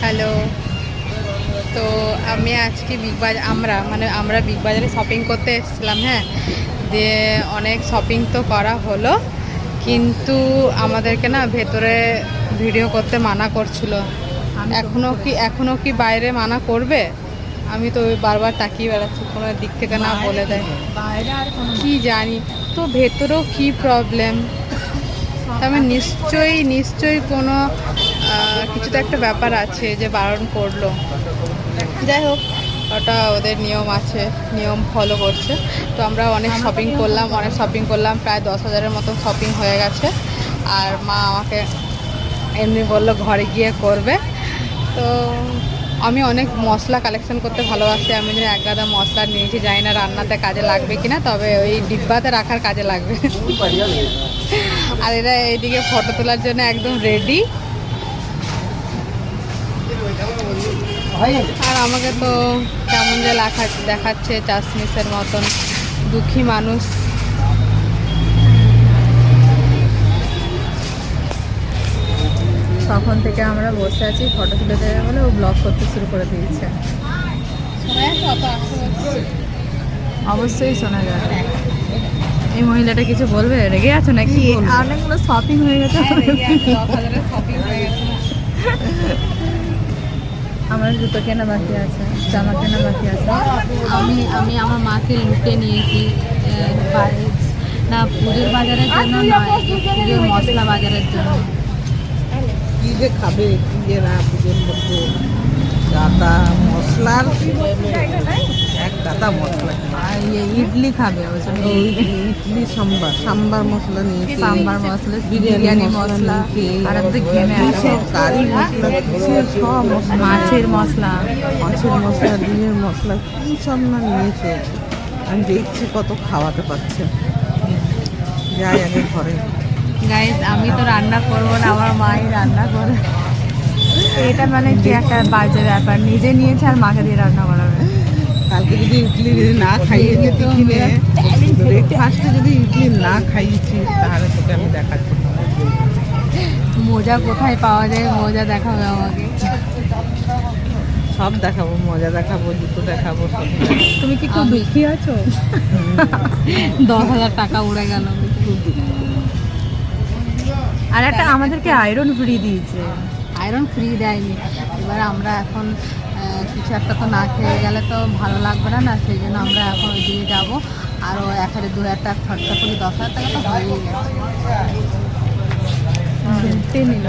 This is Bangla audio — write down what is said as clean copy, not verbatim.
হ্যালো। তো আমি আজকে আমরা বিগ বাজারে শপিং করতে এসেছিলাম। হ্যাঁ, দিয়ে অনেক শপিং তো করা হলো, কিন্তু আমাদেরকে না ভেতরে ভিডিও করতে মানা করছিল। এখনও কি বাইরে মানা করবে? আমি তো ওই বারবার তাকিয়ে বেড়াচ্ছি, কোনো দিক থেকে না বলে দেয়। কি জানি তো ভেতরেও কি প্রবলেম। তবে নিশ্চয়ই কোনো কিছু তো একটা ব্যাপার আছে যে বারণ করলো। যাই হোক, ওটা ওদের নিয়ম আছে, নিয়ম ফলো করছে। তো আমরা অনেক শপিং করলাম, প্রায় 10,000-এর মতন শপিং হয়ে গেছে। আর মা আমাকে এমনি বললো ঘরে গিয়ে করবে। তো আমি অনেক মশলা কালেকশন করতে ভালোবাসি। আমি যদি এক গাদা মশলা নিয়েছি, জানি না রান্নাতে কাজে লাগবে কিনা, তবে ওই ডিব্বাতে রাখার কাজে লাগবে। আর এরা এইদিকে ফটো তোলার জন্য একদম রেডি। আর আমাকে তো কেমন যে দেখাচ্ছে, চাশমিশের মতন দুঃখী মানুষ। তখন থেকে আমরা বসে আছি, ফটো তুলে দেবে বলে ও ব্লগ করতে শুরু করে দিয়েছে। অবশ্যই শোনা যাবে। এই মহিলাটা কিছু বলবে? রেগে আছো নাকি? অনেকগুলো শপিং হয়ে গেছে। আমার জুতো কেনা বাকি আছে, জামা কেনা বাকি আছে। আমি আমার মাকে লুটে নিয়েছি, না পুজোর বাজারের জন্য নয়, পুজোর মশলা বাজারের জন্য। কি যে খাবে, কি যে না পুজোর মধ্যে গাদা মশলার এক গাদা মশলা। আর ইডলি খাবে, ওই জন্য ইডলি সাম্বার মশলা নিয়েছি, সাম্বার মশলা, বিরিয়ানি মশলা, আর আমাদের ঘেমে আছে কারি মশলা, সব মশলা, মাছের মশলা, ডিমের মশলা, কি সব না নিয়েছে। আমি দেখছি কত খাওয়াতে পারছে। যাই আগে ঘরে। গাইস, আমি তো রান্না করবো না, আমার মাই রান্না করে। এটা মানে কি একটা বাজে ব্যাপার, নিজে নিয়েছে আর মাকে দিয়ে রান্না করাবে। কালকে যদি ইডলি না খাইয়েছি টিফিনে, ব্রেকফাস্টে যদি ইডলি না খাইয়েছি, তাহলে তোকে আমি দেখাচ্ছি মোজা কোথায় পাওয়া যায়, মোজা দেখাবে আমাকে। সব দেখাবো, মজা দেখাবো, জুতো দেখাবো, সব। তুমি কি খুব দুঃখী আছো? 10,000 টাকা উড়ে গেল। আর একটা আমাদেরকে আয়রন ফ্রি দিয়েছে। আয়রন ফ্রি দেয়নি। এবার আমরা এখন কিছু একটা তো না খেয়ে গেলে তো ভালো লাগবে না, সেই জন্য আমরা এখন ওই দিকে যাবো। আরও 1,000-2,000 টাকা খরচা করি, 10,000 টাকা তো হয়েই গেছে। নিল